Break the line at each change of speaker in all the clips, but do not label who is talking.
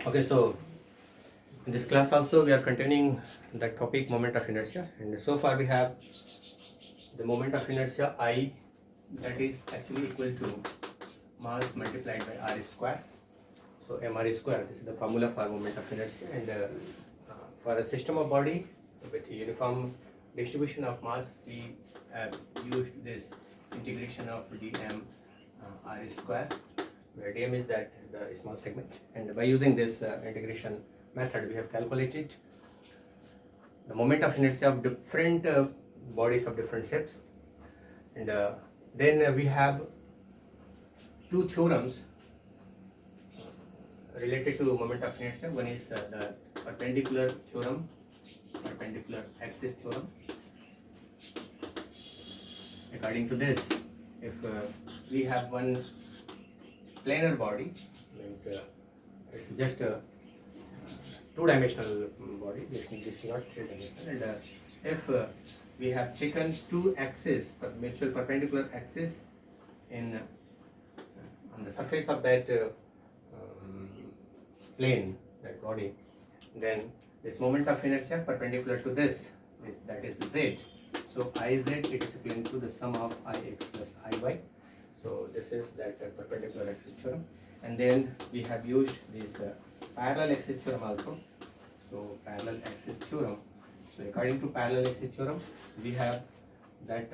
Okay, so in this class also we are continuing the topic moment of inertia, and so far we have the moment of inertia I, that is actually equal to mass multiplied by r square. So mr square, this is the formula for moment of inertia, and for a system of body with uniform distribution of mass, we have used this integration of dm r square, where dm is that the small segment, and by using this integration method we have calculated the moment of inertia of different bodies of different shapes. And then we have two theorems related to moment of inertia. One is the perpendicular theorem, perpendicular axis theorem. According to this, if we have one planar body, means it's just a two-dimensional body, this is not three-dimensional, and if we have taken two axes, mutual perpendicular axis in on the surface of that plane, that body, then this moment of inertia perpendicular to this, that is z. So Iz, it is equivalent to the sum of Ix plus Iy. So this is that perpendicular axis theorem. And then we have used this parallel axis theorem also. So parallel axis theorem. So according to parallel axis theorem, we have that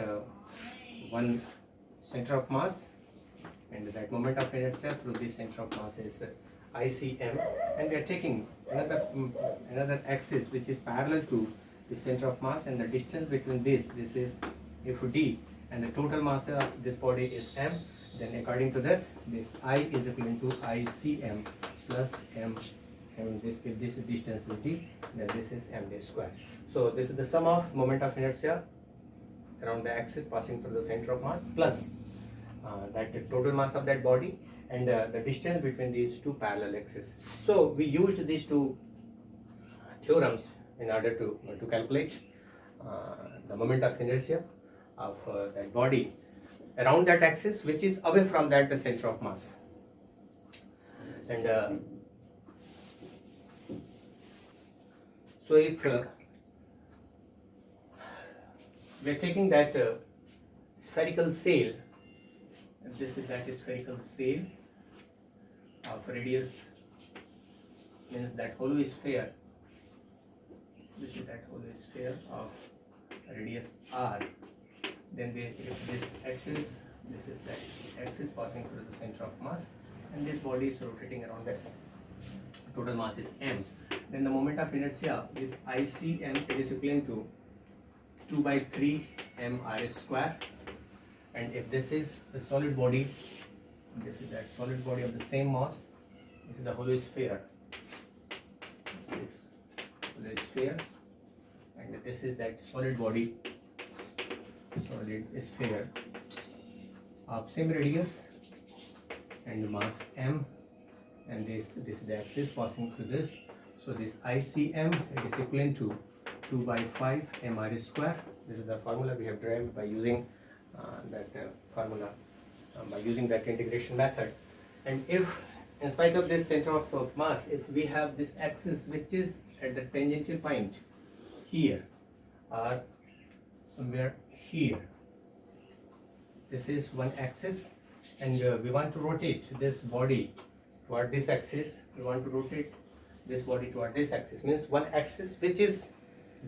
one center of mass, and that moment of inertia through this center of mass is ICM, and we are taking another axis which is parallel to the center of mass, and the distance between this is if d, and the total mass of this body is m, then according to this I is equivalent to ICM plus m, and this, if this distance is d, then this is md square. So this is the sum of moment of inertia around the axis passing through the center of mass plus that the total mass of that body, and the distance between these two parallel axes. So we used these two theorems in order to calculate the moment of inertia of that body around that axis which is away from that center of mass. And so if we are taking that spherical sail, and this is that spherical sail of radius, means that hollow sphere, this is that hollow sphere of radius r, then if this axis, this is that axis passing through the center of mass, and this body is rotating around this, total mass is m, then the moment of inertia is ICM, it is equivalent to 2 by 3 mr square. And if this is the solid body, this is that solid body of the same mass, this is the hollow sphere, hollow sphere, and this is that solid body, solid sphere of same radius and mass m, and this is the axis passing through this. So this ICM, it is equivalent to 2 by 5 mr square. This is the formula we have derived by using that formula, by using that integration method. And if in spite of this center of mass, if we have this axis which is at the tangential point here or somewhere here, this is one axis, and we want to rotate this body toward this axis, we want to rotate this body toward this axis, means one axis which is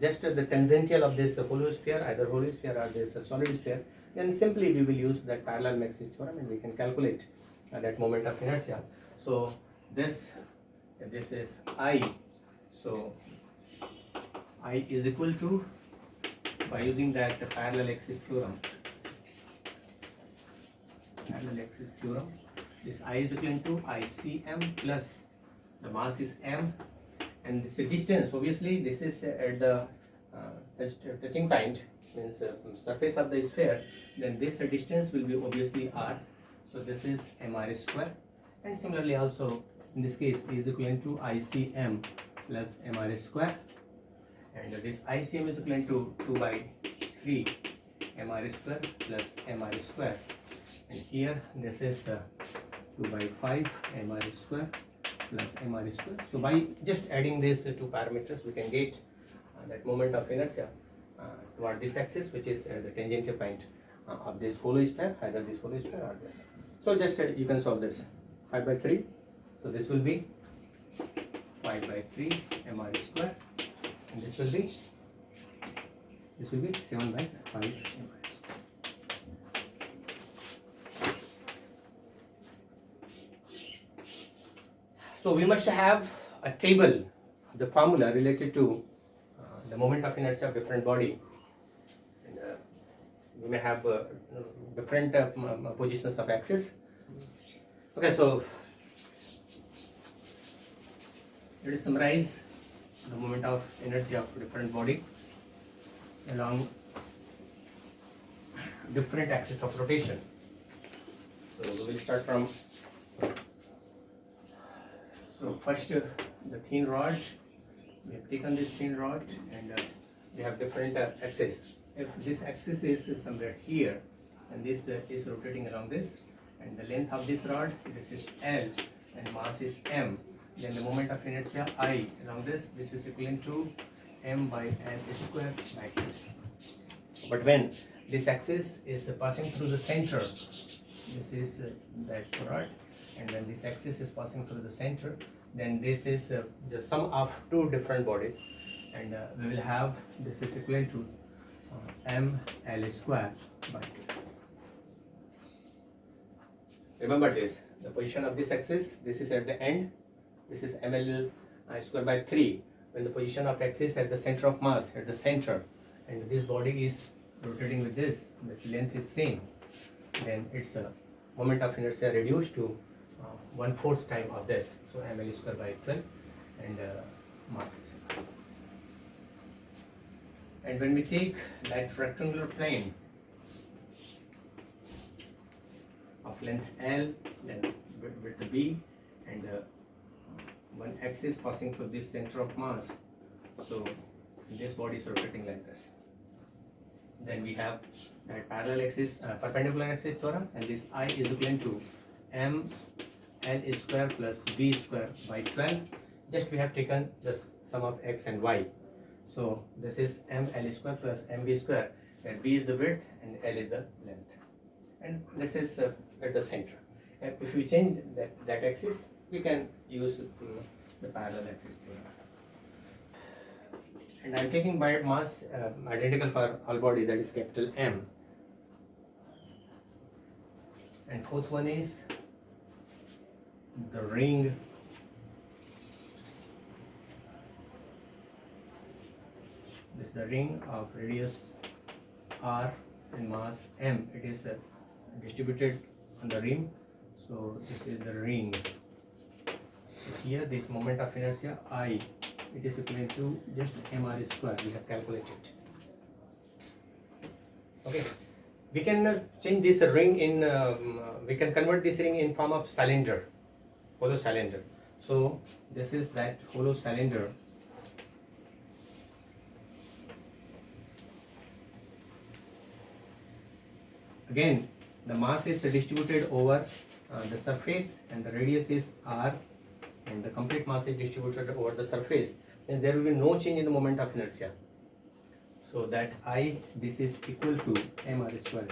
just the tangential of this hollow sphere, either hollow sphere or this solid sphere, then simply we will use that parallel axis theorem and we can calculate that moment of inertia. So this is I, so I is equal to, by using that parallel axis theorem, this I is equal to ICM plus the mass is m, and this is distance, obviously this is at the touching point, means surface of the sphere, then this distance will be obviously r, so this is mr square. And similarly also in this case is equivalent to ICM plus mr square, and this ICM is equivalent to 2 by 3 mr square plus mr square, and here this is 2 by 5 mr square plus mr square. So by just adding these two parameters, we can get that moment of inertia toward this axis, which is the tangential point of this hollow sphere, either this hollow sphere or this. So just you can solve this 5 by 3. So this will be 5 by 3 mr square, and this will be 7 by 5 mr square. So we must have a table, the formula related to the moment of inertia of different body. And, we may have different positions of axis. Okay, so let us summarize the moment of inertia of different body along different axis of rotation. So we will start from, so first the thin rod. We have taken this thin rod and we have different axes. If this axis is somewhere here and this is rotating around this, and the length of this rod, this is L and mass is M, then the moment of inertia I along this is equivalent to M by L square by 2. But when this axis is passing through the center, this is that rod, and when this axis is passing through the center, then this is the sum of two different bodies, and we will have this is equivalent to M L square by 2. Remember this, the position of this axis, this is at the end, this is ml square by 3. When the position of axis at the center of mass, at the center, and this body is rotating with this, the length is same, then its moment of inertia reduced to 1/4 time of this, so ml square by 12, and mass is same. And when we take that rectangular plane of length L, then width B, and one axis passing through this center of mass, so this body is rotating like this. Then we have that parallel axis, perpendicular axis theorem, and this I is equivalent to M L square plus B square by 12. Just we have taken the sum of x and y. So this is M L square plus MB square, where B is the width and L is the length. And this is at the center. And if we change that axis, we can use the parallel axis theorem. And I am taking by mass identical for all body, that is capital M. And fourth one is the ring this is the ring of radius R and mass M. It is distributed on the rim, so this is the ring. So here this moment of inertia I, it is equivalent to just mr square, we have calculated. Okay, we can change this ring in we can convert this ring in form of cylinder, hollow cylinder. So this is that hollow cylinder. Again, the mass is distributed over the surface, and the radius is R, and the complete mass is distributed over the surface, and there will be no change in the moment of inertia. So that I, this is equal to mr square.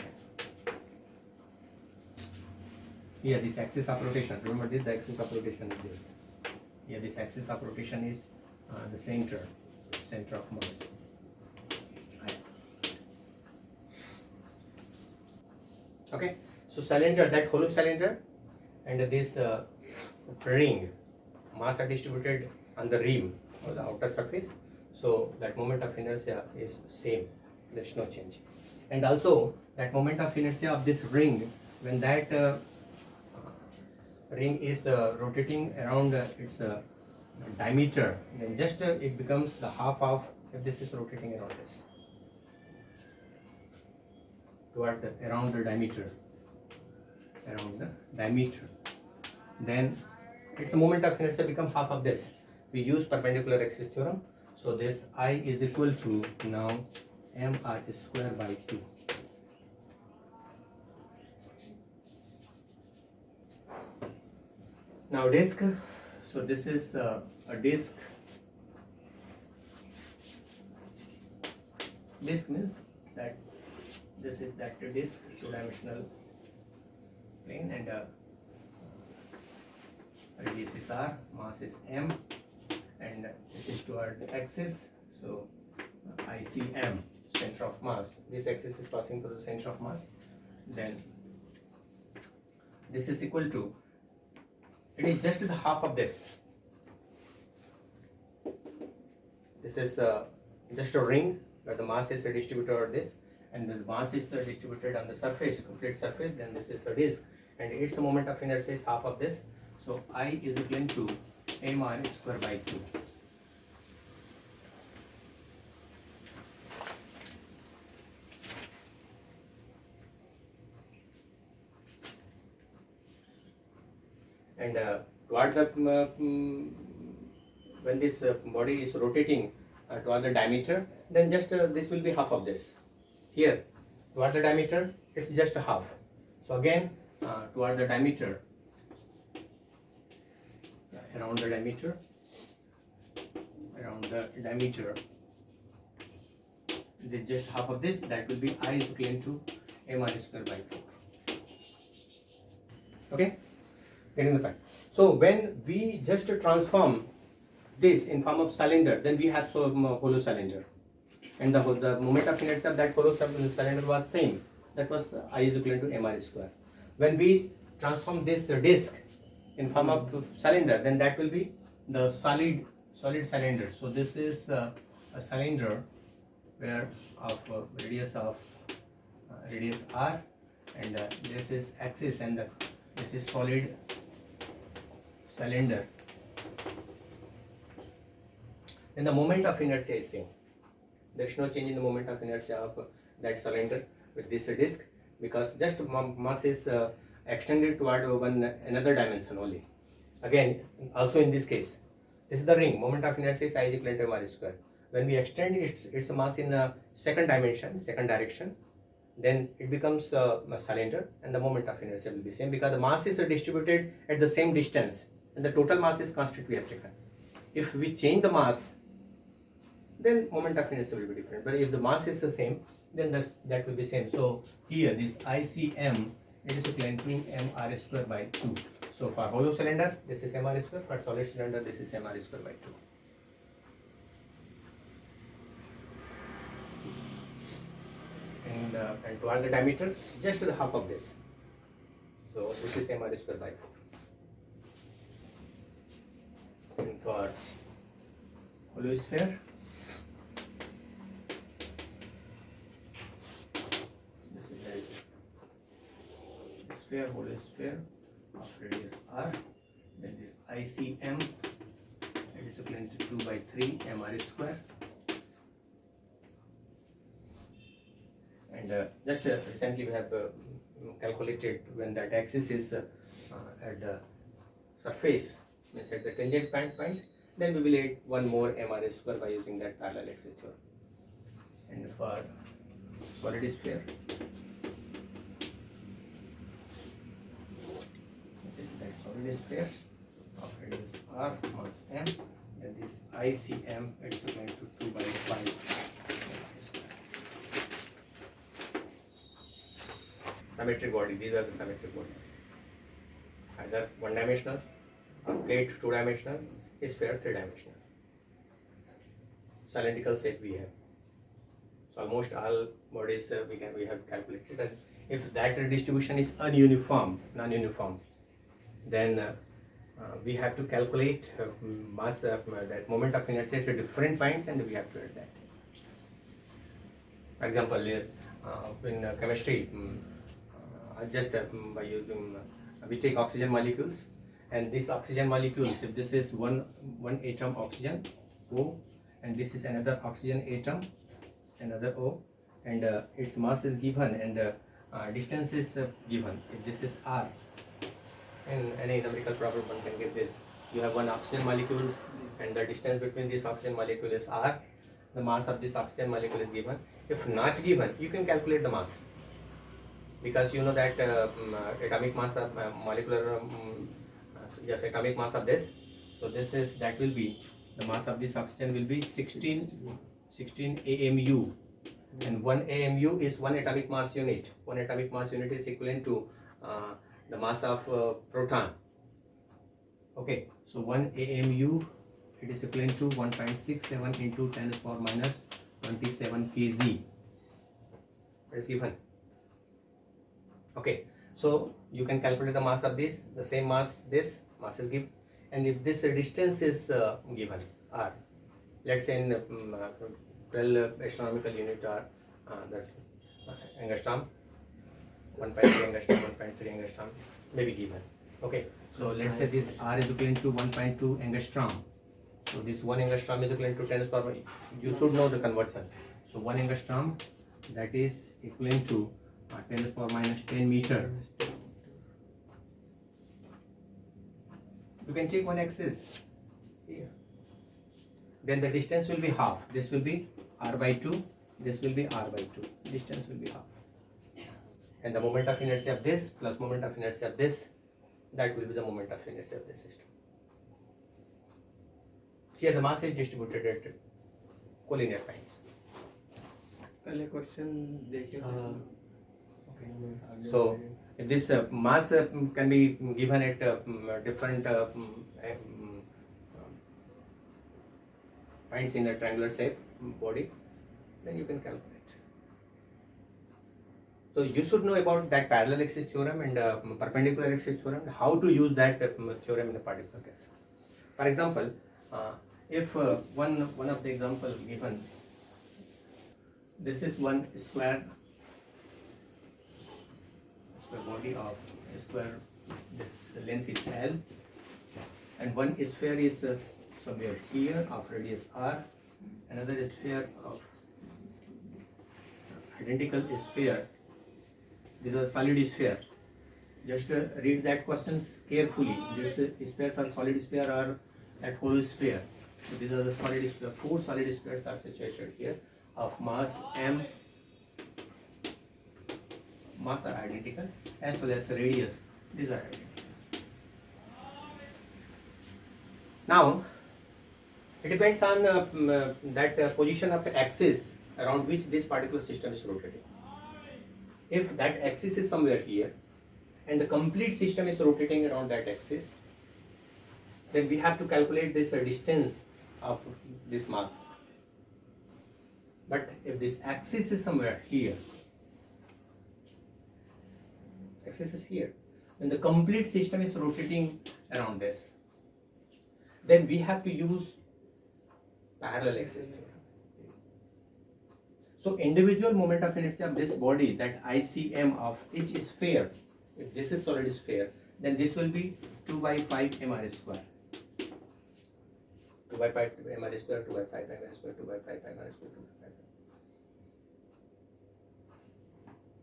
Here this axis of rotation, remember this, the axis of rotation is this. Here this axis of rotation is the center of mass. Okay, so cylinder, that hollow cylinder, and this ring, mass are distributed on the rim or the outer surface, so that moment of inertia is same, there is no change. And also that moment of inertia of this ring, when that ring is rotating around its diameter, then just it becomes the half of, if this is rotating around this, toward the, around the diameter, then its moment of inertia becomes half of this. We use perpendicular axis theorem, so this I is equal to now mr square by 2. Now disk, So this is a disk. Disk means that this is that disk, two-dimensional plane, and radius is r, mass is m, and this is toward the axis. So ICM, center of mass. This axis is passing through the center of mass. Then this is equal to, it is just the half of this. This is just a ring where the mass is distributed over this, and the mass is distributed on the surface, complete surface. Then this is a disk, and its moment of inertia is half of this. So I is equal to mr square by 2. And toward the when this body is rotating toward the diameter, then just this will be half of this. Here toward the diameter, it's just a half. So again toward the diameter, around the diameter, it is just half of this. That will be I is equal to mr square by 4. Okay, getting the point. So when we just transform this in form of cylinder, then we have hollow cylinder, and the moment of inertia of that hollow cylinder was same. That was I is equal to mr square. When we transform this disk in form of cylinder, then that will be the solid cylinder. So this is a cylinder where of radius r, and this is axis, and this is solid cylinder. Then the moment of inertia is same. There is no change in the moment of inertia of that cylinder with this disk, because just mass is extended toward another dimension only. Again, also in this case, this is the ring. Moment of inertia is I is equal to mr square. When we extend its mass in a second direction, then it becomes a cylinder, and the moment of inertia will be same, because the mass is distributed at the same distance, and the total mass is constant we have taken. If we change the mass, then moment of inertia will be different. But if the mass is the same, then that will be same. So here this ICM, it is equal to mr square by 2. So for hollow cylinder, this is mr square. For solid cylinder, this is mr square by 2. And toward the diameter, just the half of this. So this is mr square by 4. And for hollow sphere, this is a sphere, hollow sphere of radius r. Then this ICM, it is equal to 2 by 3 mr square. And just recently we have calculated when that axis is at the surface, means at the tangent point, then we will add one more mr square by using that parallel axis theorem. And for solid sphere, this is that solid sphere of radius r, mass m, and this ICM, it is equal to 2 by 5. Symmetric body, these are the symmetric bodies. Either one dimensional, a plate 2 dimensional, a sphere 3 dimensional. Cylindrical shape we have. So almost all bodies we have calculated, and if that distribution is non-uniform, then we have to calculate mass that moment of inertia at different points, and we have to add that. For example, in chemistry, just by using we take oxygen molecules, and these oxygen molecules, if this is one atom oxygen O, and this is another oxygen atom, another O, and its mass is given, and distance is given. If this is r, in any numerical problem one can give this. You have one oxygen molecules, and the distance between this oxygen molecule is r. The mass of this oxygen molecule is given. If not given, you can calculate the mass, because you know that atomic mass of atomic mass of this. So that will be, the mass of this oxygen will be 16 AMU, and 1 AMU is 1 atomic mass unit. 1 atomic mass unit is equivalent to the mass of proton. Okay, so 1 AMU, it is equivalent to 1.67 into 10 to the power minus 27 kg. It is given. Okay, so you can calculate the mass of this, the same mass, this mass is given, and if this distance is given, r, let's say in 12 astronomical unit, or that angstrom, 1.3 angstrom, 1.3 angstrom may be given. Okay, so let's say this r is equivalent to 1.2 angstrom. So this 1 angstrom is equivalent to 10 to the power. You should know the conversion. So 1 angstrom, that is equivalent to 10 to the power minus 10 meter. You can take one axis here. Then the distance will be half. This will be r by 2. This will be r by 2. Distance will be half. And the moment of inertia of this plus moment of inertia of this, that will be the moment of inertia of this system. Here the mass is distributed at collinear lines.
पहले question देखिए
So if this mass can be given at different points in a triangular shape body, then you can calculate. So you should know about that parallel axis theorem and perpendicular axis theorem, how to use that theorem in a particular case. For example, if one of the example given, this is one square body of a square, the length is L, and one sphere is somewhere here of radius R, another sphere of identical sphere, this is a solid sphere. Just read that questions carefully. These spheres are solid sphere or that hollow sphere. So these are the solid sphere. 4 solid spheres are situated here of mass M. Mass are identical as well as radius. These are identical. Now it depends on that position of the axis around which this particular system is rotating. If that axis is somewhere here and the complete system is rotating around that axis, then we have to calculate this distance of this mass. But if this axis is somewhere here, axis is here, and the complete system is rotating around this, then we have to use parallel axis theorem. So individual moment of inertia of this body, that ICM of each sphere, if this is solid sphere, then this will be 2 by 5 mr square. 2 by 5 mr square, 2 by 5 mr square, 2 by 5 mr square, 2 by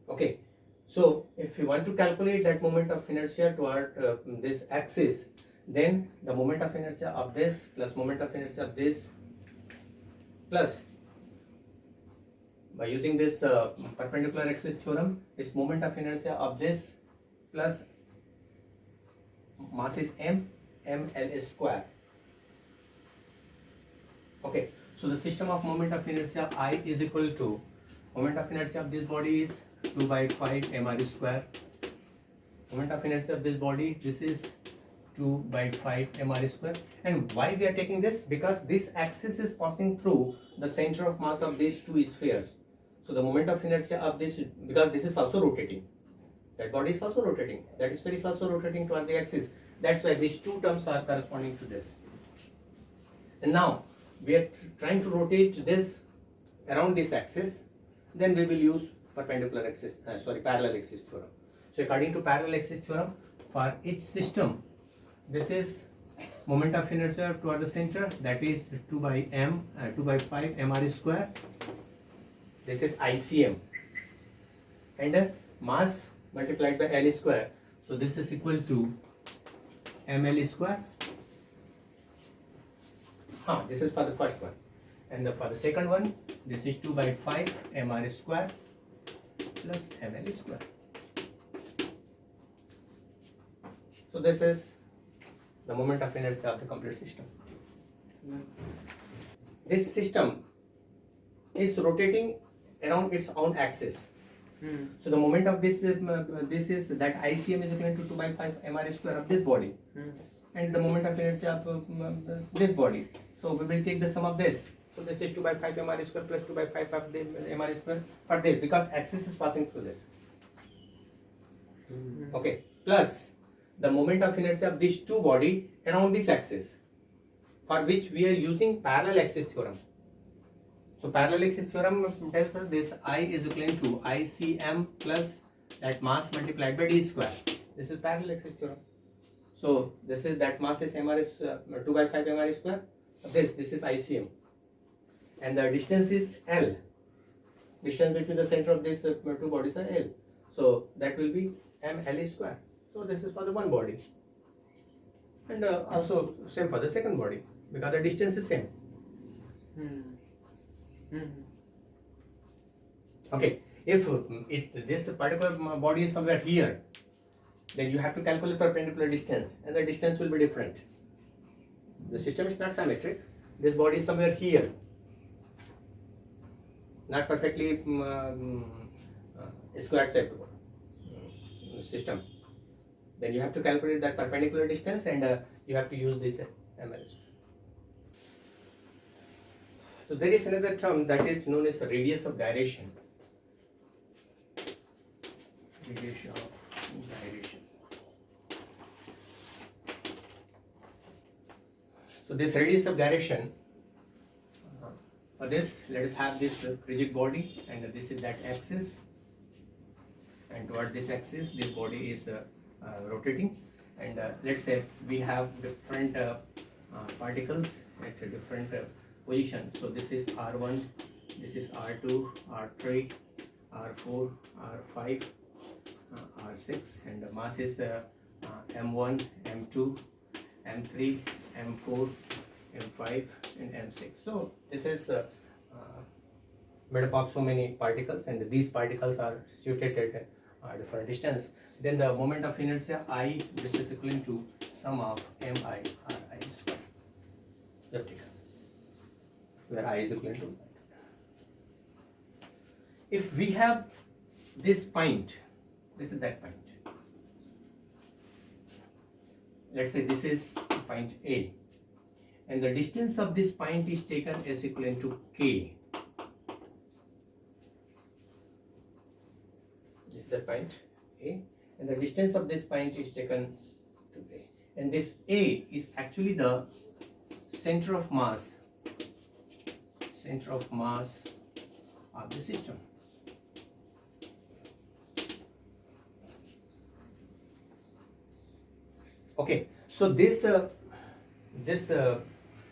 5. Okay, so if you want to calculate that moment of inertia toward this axis, then the moment of inertia of this plus moment of inertia of this plus, by using this perpendicular axis theorem, is moment of inertia of this plus mass is m, ml square. Okay, so the system of moment of inertia I is equal to moment of inertia of this body is 2 by 5 mr square. Moment of inertia of this body, this is 2 by 5 mr square. And why we are taking this? Because this axis is passing through the center of mass of these two spheres. So the moment of inertia of this, because this is also rotating, that body is also rotating, that sphere is also rotating toward the axis. That's why these two terms are corresponding to this. And now we are trying to rotate this around this axis, then we will use perpendicular axis, parallel axis theorem. So according to parallel axis theorem, for each system, this is moment of inertia toward the center, that is 2 by 5 mr square. This is ICM, and mass multiplied by L square. So this is equal to ml square. This is for the first one, and for the second one, this is 2 by 5 mr square plus ml square. So this is the moment of inertia of the complete system. This system is rotating around its own axis. So the moment of this is that ICM is equivalent to 2 by 5 mr square of this body, and the moment of inertia of this body. So we will take the sum of this. So this is 2 by 5 mr square plus 2 by 5 of the mr square for this, because axis is passing through this. Okay, plus the moment of inertia of these two body around this axis, for which we are using parallel axis theorem. So parallel axis theorem tells us this I is equivalent to ICM plus that mass multiplied by d square. This is parallel axis theorem. So this is that mass is mr is 2 by 5 mr square. This is ICM, and the distance is L. Distance between the center of these two bodies are L. So that will be mL square. So this is for the one body, and also same for the second body, because the distance is same. Okay, if this particular body is somewhere here, then you have to calculate perpendicular distance, and the distance will be different. The system is not symmetric. This body is somewhere here, not perfectly square shaped system. Then you have to calculate that perpendicular distance, and you have to use this mL. So there is another term that is known as radius of gyration. Radius of gyration. So this radius of gyration, for this, let us have this rigid body, and this is that axis, and toward this axis this body is rotating, and let's say we have different particles at a different position. So this is R1, this is R2, R3, R4, R5, R6, and the mass is M1, M2, M3, M4, M5, and M6. So this is made up of so many particles, and these particles are situated at different distance. Then the moment of inertia I, this is equivalent to sum of mi ri square, elliptical, where I is equivalent to. If we have this point, this is that point. Let's say this is point A, and the distance of this point is taken as equivalent to k. This is the point A, and the distance of this point is taken to A, and this A is actually the center of mass of the system. Okay, so this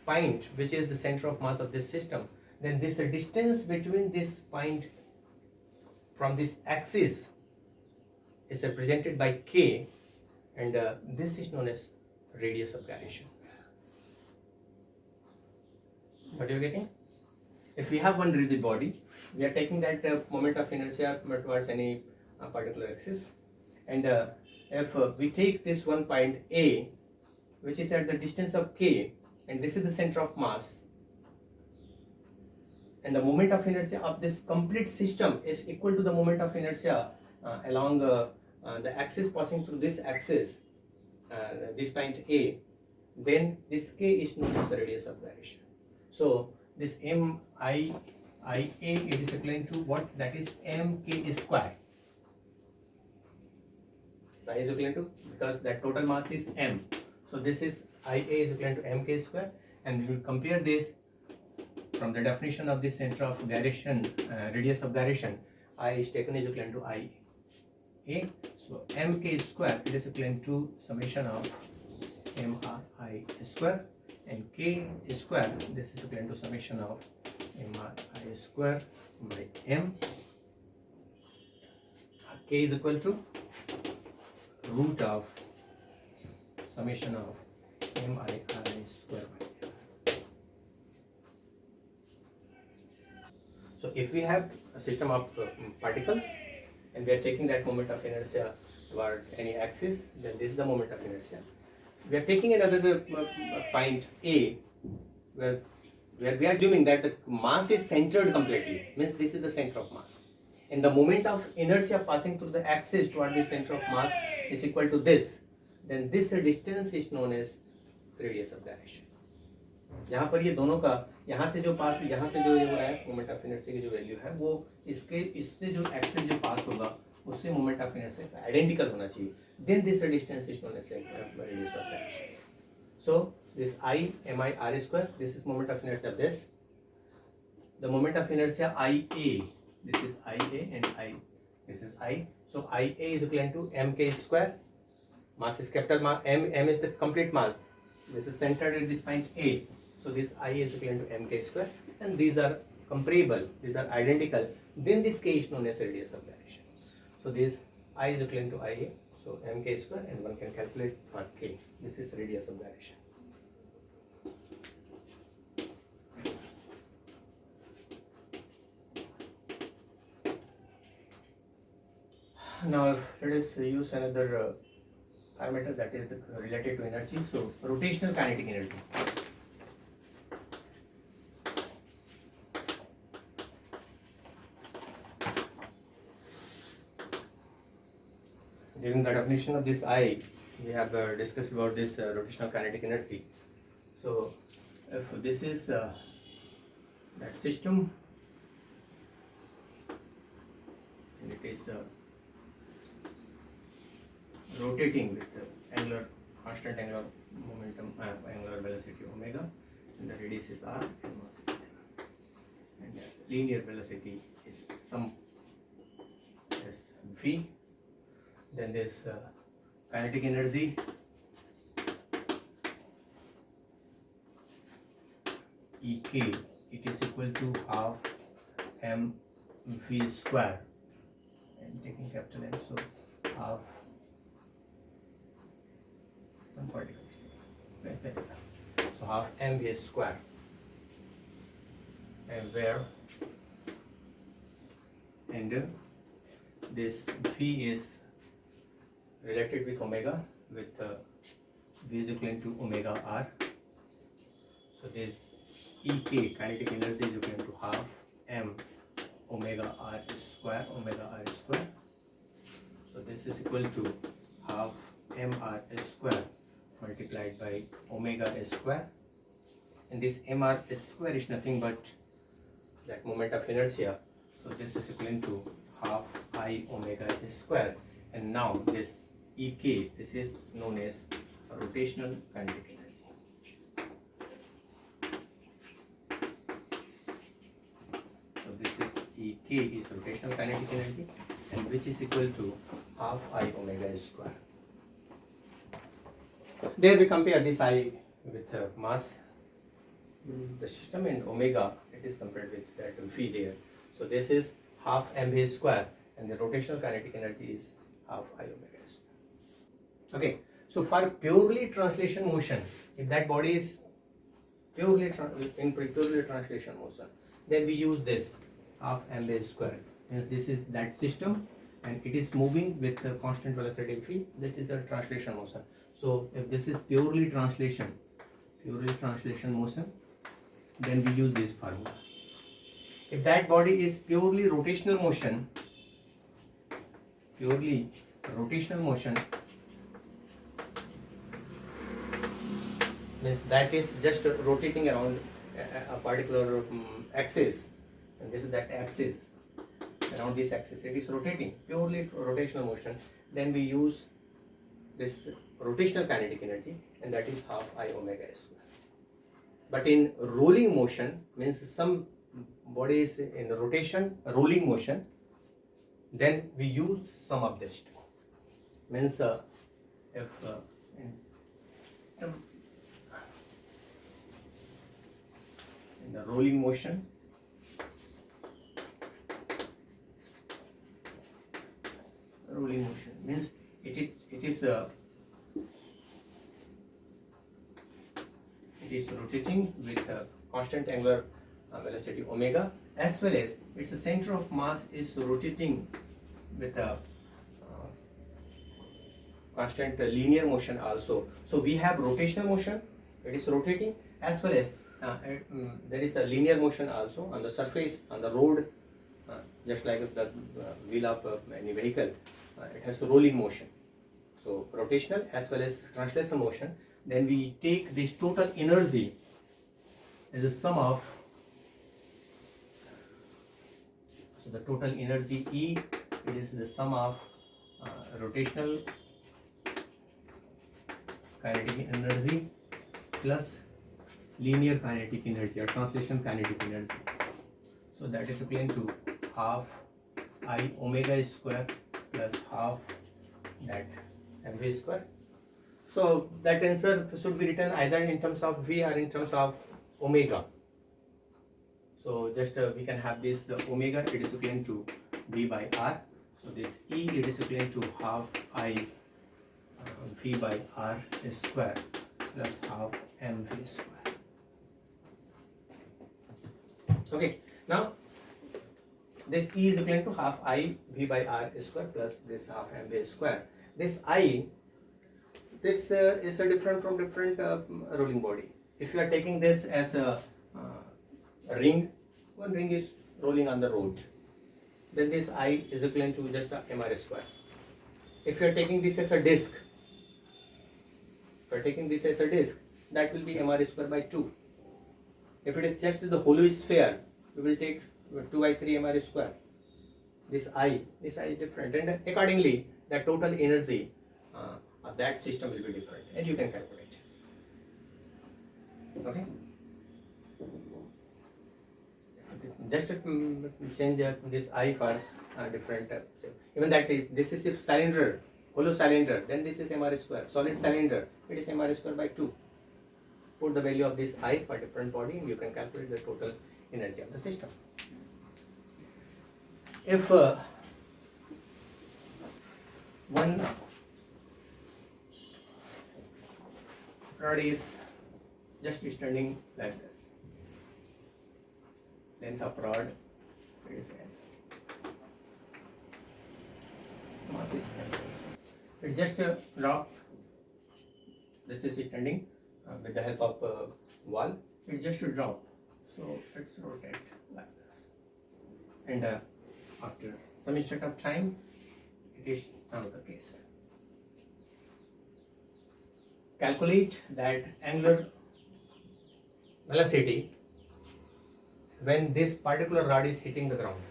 point, which is the center of mass of this system, then this distance between this point from this axis is represented by k, and this is known as radius of gyration. What are you getting? If we have one rigid body, we are taking that moment of inertia towards any particular axis, and if we take this one point A, which is at the distance of k, and this is the center of mass, and the moment of inertia of this complete system is equal to the moment of inertia along the axis passing through this axis, this point A, then this k is known as the radius of gyration. So this MIA, it is equivalent to what? That is mk square. So I is equivalent to, because that total mass is m, so this is IA is equivalent to mk square, and we will compare this from the definition of the center of gyration, radius of gyration. I is taken is equivalent to IA, so mk square, it is equivalent to summation of MRI square, and k square, this is equivalent to summation of MRI square by m. K is equal to root of summation of MRI square by m. So if we have a system of particles, and we are taking that moment of inertia toward any axis, then this is the moment of inertia. we are taking another point A, where we are assuming that the mass is centered completely, means this is the center of mass, and the moment of inertia passing through the axis toward the center of mass is equal to this, then this distance is known as radius of gyration. यहाँ पर ये दोनों का यहाँ से जो पास यहाँ से जो ये हो रहा है मोमेंट ऑफ इनर्शिया की जो वैल्यू है वो इससे जो एक्सिस जो पास होगा उससे मोमेंट ऑफ इनर्शिया आइडेंटिकल होना चाहिए, then this distance is known as radius of gyration. So this I mi r square, this is moment of inertia of this. The moment of inertia IA, this is IA and this is I. So IA is equivalent to mk square. Mass is capital mass, m is the complete mass. This is centered at this point A. So this I is equivalent to mk square, and these are comparable, these are identical. Then this k is known as radius of gyration. So this I is equivalent to IA. So mk square, and one can calculate for k. This is radius of gyration. Now let us use another parameter that is related to energy. So rotational kinetic energy. During the definition of this I, we have discussed about this rotational kinetic energy. So if this is that system, and it is rotating with angular constant angular momentum, angular velocity omega, and the radius is r and mass is m, and linear velocity is some as v. Then this kinetic energy Ek, it is equal to half mv square, and taking capital M, so half 140. So half mv square, and where and this v is related with omega, with v is equivalent to omega r. So this Ek, kinetic energy, is equivalent to half m omega r square, So this is equal to half mr square multiplied by omega square, and this mr square is nothing but that moment of inertia. So this is equivalent to half I omega square, and now this Ek, this is known as rotational kinetic energy. So this is Ek is rotational kinetic energy, and which is equal to half I omega square. There we compare this I with mass, the system, and omega, it is compared with that v there. So this is half mv square, and the rotational kinetic energy is half I omega square. Okay, so for purely translation motion, if that body is purely translation motion, then we use this half mv square. Means this is that system, and it is moving with a constant velocity v. This is the translation motion. So if this is purely translation motion, then we use this formula. If that body is purely rotational motion, means that is just rotating around a particular axis, and this is that axis, around this axis it is rotating, purely rotational motion, then we use this rotational kinetic energy, and that is half I omega square. But in rolling motion, means some body is in rotation, rolling motion, then we use sum of this two. Means if in the rolling motion, means it is rotating with a constant angular velocity omega, as well as its center of mass is rotating with a constant linear motion also. So we have rotational motion, it is rotating, as well as there is a linear motion also on the surface, on the road, just like the wheel of any vehicle, it has rolling motion. So rotational as well as translational motion. Then we take this total energy as a sum of, so the total energy E, it is the sum of rotational kinetic energy plus linear kinetic energy or translation kinetic energy. So that is equivalent to half I omega square plus half that mv square. So that answer should be written either in terms of V or in terms of omega. So just we can have this omega, it is equivalent to V by R. So this E, it is equivalent to half I V by R square plus half mv square. Okay, now this E is equivalent to half I V by R square plus this half mv square. This I, this is different from different rolling body. If you are taking this as a ring, one ring is rolling on the road, then this I is equivalent to just a mr square. If you are taking this as a disc, that will be mr square by 2. If it is just the hollow sphere, we will take 2 by 3 mr square. This I is different, and accordingly the total energy of that system will be different, and you can calculate. Okay, just change this I for different even that this is if cylinder, hollow cylinder, then this is mr square. Solid cylinder, it is mr square by 2. Put the value of this I for different body and you can calculate the total energy of the system. If one rod is just standing like this, length of rod is L, mass is M. It just drop, this is standing with the help of wall, it just drop, so it's rotate like this, and after some instant of time it is another case. Calculate that angular velocity when this particular rod is hitting the ground.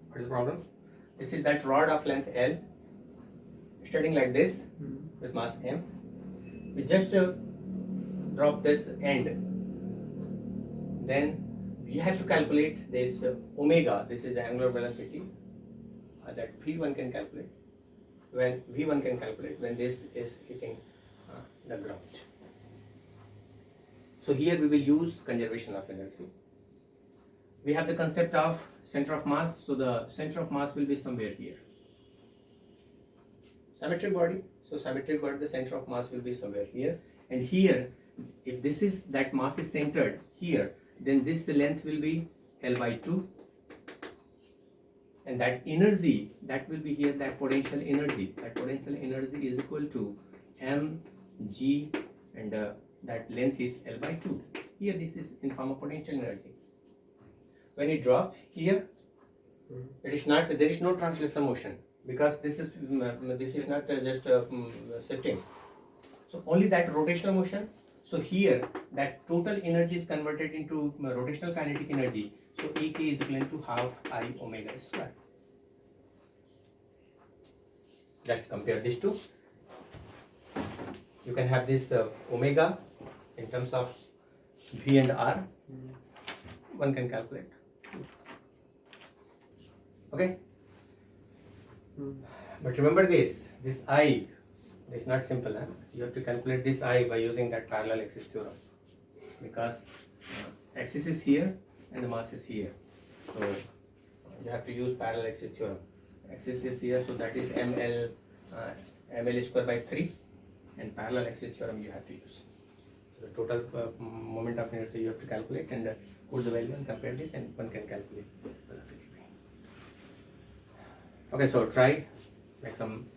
What is the problem? This is that rod of length L, standing like this with mass M. We just drop this end, then we have to calculate this omega. This is the angular velocity that V1 can calculate when this is hitting the ground. So here we will use conservation of energy. We have the concept of center of mass, so the center of mass will be somewhere here. Symmetric body, so symmetric body, the center of mass will be somewhere here, and here, if this is that mass is centered here, then this length will be L by 2, and that energy that will be here, that potential energy is equal to mg, and that length is L by 2. Here this is in form of potential energy. When it drop here, it is not, there is no translation motion, because this is not just shifting, so only that rotational motion. So here that total energy is converted into rotational kinetic energy, so Ek is equivalent to half I omega square. Just compare these two. You can have this omega in terms of V and R, one can calculate. Okay, but remember this I, this is not simple, huh? You have to calculate this I by using that parallel axis theorem, because axis is here and the mass is here, so you have to use parallel axis theorem. Axis is here, so that is ml square by 3, and parallel axis theorem you have to use. So the total moment of inertia you have to calculate and put the value and compare this, and one can calculate velocity v. Okay, so try, make some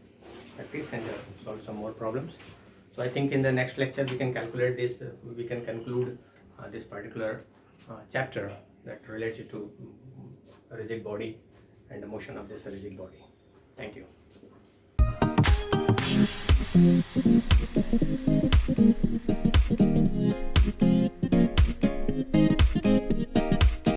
practice and solve some more problems. So I think in the next lecture we can calculate this, we can conclude this particular chapter that relates to a rigid body and the motion of this rigid body. Thank you.